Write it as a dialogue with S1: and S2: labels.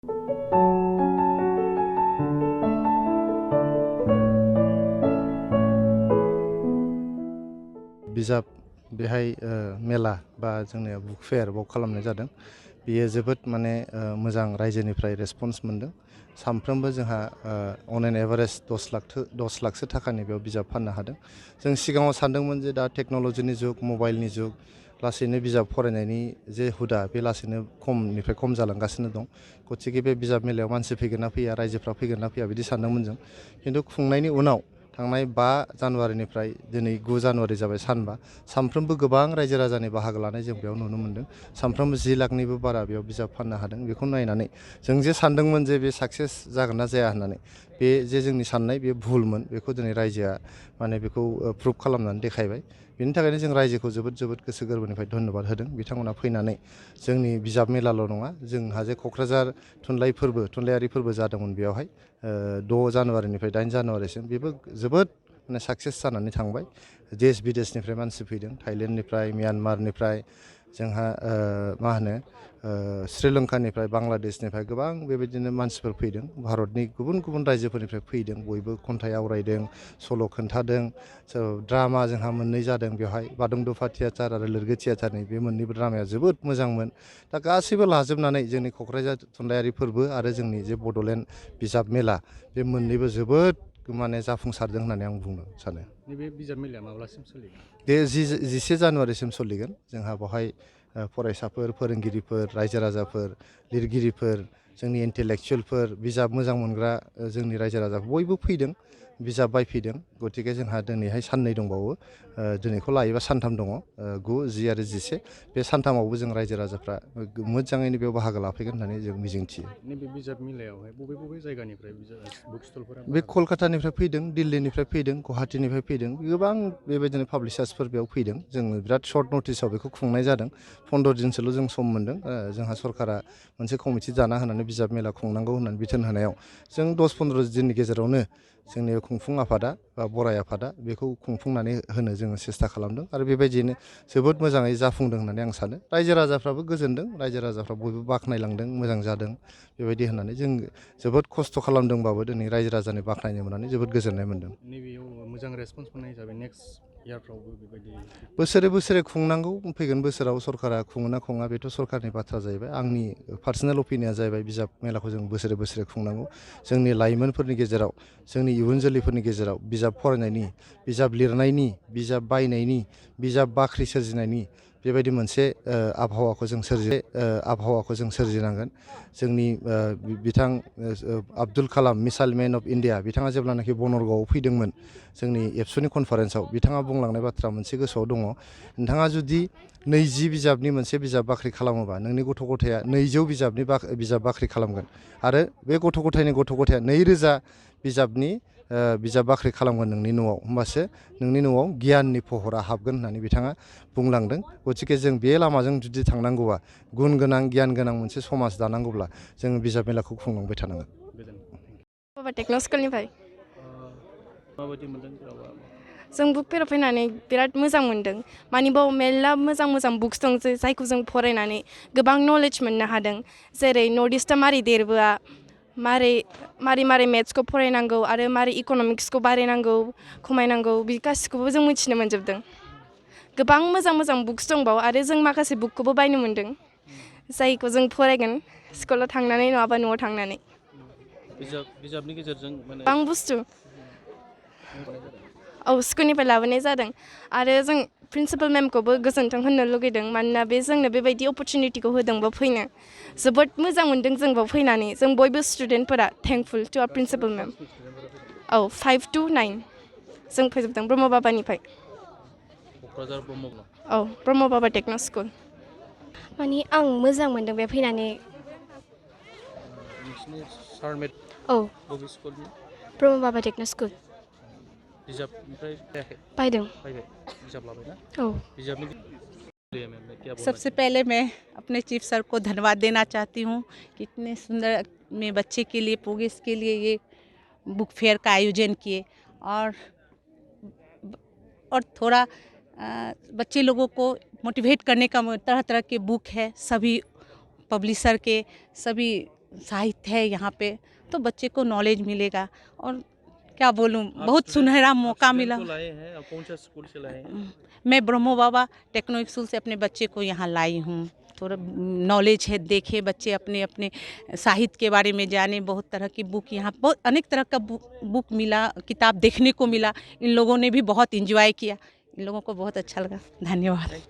S1: बिजाब बेहाय मेला बा जोंनिया बुक फेयार बाव खालामनाय जादों। बेयो जोबोद माने मोजां रायजोनिफ्राय रेसपन्स मोनदों। सानफ्रोमबो जोंहा अन एन एभारेज 10 लाखसो थाखानि बेयाव बिजाब फाननो हादों। जों सिगाङाव सानदोंमोन जे दा टेक्न'लजिनि जुग, मबाइलनि जुग, लासैनो बिजाब फरायनायनि जे हुदा बे लासैनो खमनिफ्राय खम जालांगासिनो दं। गतिके बे बिजाब मेलायाव मानसि फैगोन ना फैया, रायजोफ्रा फैगोन ना फैया बिदि सानदोंमोन जों। खिन्थु खुंनायनि उनाव थांनाय 5 जानुवारिनिफ्राय दिनै 9 जानुवारि जाबाय सानबा, सानफ्रोमबो गोबां रायजो राजानि बाहागो लानाय जों बेयाव नुनो मोन्दों। सानफ्रोमबो 10 लाखनिबो बारा बेयाव बिजाब फाननो हादों। बेखौ नायनानै जों जे सानदोंमोन जे बे साक्सेस जागोन ना जाया होननानै, बे जे जोंनि साननाय बे भुलमोन। बेखौ दिनै रायजोआ माने बेखौ प्रुभ खालामनानै देखायबाय। बेनि थाखायनो जों रायजोखौ जोबोद गोसो गोरबोनिफ्राय धन्यबाद होदों। बिथांमोना फैनानै जोंनि बिजाब मेलाल' नङा, जोंहा जे क'क्राझार थुनलाइयारि फोरबो जादोंमोन बेयावहाय 6 जानुवारिनिफ्राय 8 जानुवारिसिम, बेबो जोबोद माने साक्सेस जानानै थांबाय। देश बिदेशनिफ्राय मानसि फैदों, थाइलेण्डनिफ्राय, म्यानमारनिफ्राय, जोंहा मा होनो श्रीलंकानिफ्राय, बांलादेशनिफ्राय गोबां बेबायदिनो मानसिफोर फैदों। भारतनि गुबुन गुबुन रायजोफोरनिफ्राय फैदों। बयबो खन्थाइ आवरायदों, सल' खोन्थादों। ड्रामा जोंहा 2 जादों बेवहाय, बादुंदुफा थियेटार आरो लोरगो थियेटारनि बे मोननैबो ड्रामाया जोबोद मोजांमोन। दा गासैबो लाजोबनानै जोंनि क'क्राझार थुनलाइयारि फोरबो आरो जोंनि जे बड'लेण्ड बिजाब मेला, बे मोननैबो जोबोद माने जाफुंसारदों होननानै आं बुंनो सानो।
S2: नैबे बिजाब मेलाया माब्लासिम सोलिगोन?
S1: बे 11 जानुवारिसिम सोलिगोन। जोंहा बेवहाय फरायसाफोर, फोरोंगिरिफोर, रायजो राजाफोर, लिरगिरिफोर, जोंनि इन्टेलेक्सुयेलफोर, बिजाब मोजां मोनग्रा जोंनि रायजो राजाफोर बयबो फैदों, बिजाब बायफैदों। गतिके जोंहा दिनैहाय साननै दंबावो। दिनैखौ लायोबा सानथाम दङ, 9, 10 आरो 11। बे सानथामावबो जों रायजो राजाफ्रा मोजाङैनो बेयाव बाहागो लाफैगोन होननानै जों मिजिंथियो।
S2: नैबे बिजाब मेलायावहाय बबे जायगानिफ्राय बुक स्टलफोरा?
S1: बे कलकातानिफ्राय फैदों, दिल्लीनिफ्राय फैदों, गुवाहाटीनिफ्राय फैदों। गोबां बेबायदिनो पाब्लिशार्सफोर बेयाव फैदों। जोङो बिराद सर्ट नटिसाव बेखौ खुंनाय जादों। 15 दिनसोल' जों सम मोन्दों। जोंहा सरकारा मोनसे कमिटि दाना होनानै बिजाब मेला खुंनांगौ होननानै बिथोन होनायाव जों 10-15 दिननि गेजेरावनो जोंनि खुंफुं आफादा बा बराय आफादा बेखौ खुंफुंनानै होनो जोङो सेस्था खालामदों। आरो बेबायदिनो जोबोद मोजाङै जाफुंदों होननानै आं सानो। रायजो राजाफ्राबो गोजोनदों, रायजो राजाफ्रा बयबो बाख्नायलांदों, मोजां जादों बेबायदि होननानै। जों जोबोद खस्थ' खालामदोंबाबो दिनै रायजो राजानि बाख्नायनो मोननानै जोबोद गोजोननाय मोन्दों।
S2: नैबेयाव मोजां रेसपन्स मोननाय हिसाबै नेक्स्ट इयारफ्रावबो बेबायदि
S1: बोसोरे खुंनांगौ। फैगोन बोसोराव सरकारा खुङो ना खुङा बेथ' सरकारनि बाथ्रा जाहैबाय। आंनि पार्सनेल अपिनियना जाहैबाय बिजाब मेलाखौ जों बोसोरे खुंनांगौ। जोंनि लाइमोनफोरनि गेजेराव, जोंनि इयुन जोलैफोरनि गेजेराव बिजाब फरायनायनि, बिजाब लिरनायनि, बिजाब बायनायनि, बिजाब बाख्रि सोरजिनायनि बेबायदि मोनसे आबहावाखौ जों सोरजिनांगोन। जोंनि बिथां Abdul Kalam, missile main of India, बिथाङा जेब्लानाखि बनरगावआव फैदोंमोन जोंनि एबसुनि कनफारेन्सआव, बिथाङा बुंलांनाय बाथ्रा मोनसे गोसोआव दङ। नोंथाङा जुदि 20 बिजाबनि मोनसे बिजाब बाख्रि खालामोबा, नोंनि गथ' गथाया 200 बिजाबनि बिजाब बाख्रि खालामगोन। आरो बे गथ' गथाया 2000 बिजाबनि बिजाब बाख्रि खालामगोन नोंनि न'आव। होमबासो नोंनि न'आव गियाननि फहरा हाबगोन होननानै बिथाङा बुंलांदों। गतिके जों बे लामाजों जुदि थांनांगौबा, गुन गोनां, गियान गोनां मोनसे समाज दानांगौब्ला जोङो बिजाब मेलाखौ खुंलांबाय थानांगोन।
S3: बाबा टेक्न' स्कुलनिफ्राय।
S2: माबायदि मोनदों जेरावबा?
S3: जों बुक फेयाराव फैनानै बिराद मोजां मोन्दों। माने बाव मेरला मोजां बुक्स दं जायखौ जों फरायनानै गोबां नलेज मोननो हादों। जेरै नर्थ इस्टआ मारै देरबोआ, मारै मेथ्सखौ फरायनांगौ आरो मारै इक'नमिक्सखौ बारायनांगौ, खमायनांगौ, बे गासिखौबो जों मिथिनो मोनजोबदों। गोबां मोजां बुक्स दंबावो आरो जों माखासे बुकखौबो बायनो मोन्दों, जायखौ जों फरायगोन स्कुलाव थांनानै नङाबा न'आव थांनानै।
S2: बिजाबनि गेजेरजों माने
S3: गोबां बुस्थु स्कुलनिफ्राय लाबोनाय जादों। आरो जों प्रिन्सिपाल मेमखौबो गोजोन्थों होननो लुगैदों, मानोना बे जोंनो बेबायदि अपरचुनिटिखौ होदोंबा फैनो। जोबोद मोजां मोन्दों जों बाव फैनानै। जों बयबो स्टुडेन्टफोरा thankful to our principal ma'am. 5 to 9 जों फैजोबदों ब्रह्म बाबानिफ्राय।
S2: क'क्राझार ब्रह्म।
S3: ब्रह्म बाबा टेक्न' स्कुल।
S4: माने आं मोजां मोन्दों बे फैनानै।
S2: नोंसिनि सारमेट बबे स्कुलनि?
S4: ब्रह्म बाबा टेक्न' स्कुल।
S2: बिजाबनिफ्राय बायाखै?
S4: बायदों।
S2: बायबाय? बिजाब लाबायना? बिजाबनि
S5: सबसे पहले मैं अपने चीफ सर को धन्यवाद देना चाहती हूँ कि इतने सुंदर में बच्चे के लिए, प्रोग्रेस के लिए ये बुक फेयर का आयोजन किए। और थोड़ा बच्चे लोगों को मोटिवेट करने का तरह तरह के बुक है, सभी पब्लिशर के, सभी साहित्य है यहाँ पे, तो बच्चे को नॉलेज मिलेगा। और क्या बोलूँ, बहुत सुनहरा मौका मिला।
S2: लाए हैं, आप कौन सा स्कूल से लाए हैं?
S5: मैं ब्रह्मो बाबा टेक्नो स्कूल से अपने बच्चे को यहाँ लाई हूँ। थोड़ा नॉलेज है, देखे बच्चे अपने अपने साहित्य के बारे में जाने। बहुत तरह की बुक यहाँ, बहुत अनेक तरह का बुक मिला, किताब देखने को मिला। इन लोगों ने भी बहुत इंजॉय किया, इन लोगों को बहुत अच्छा लगा। धन्यवाद।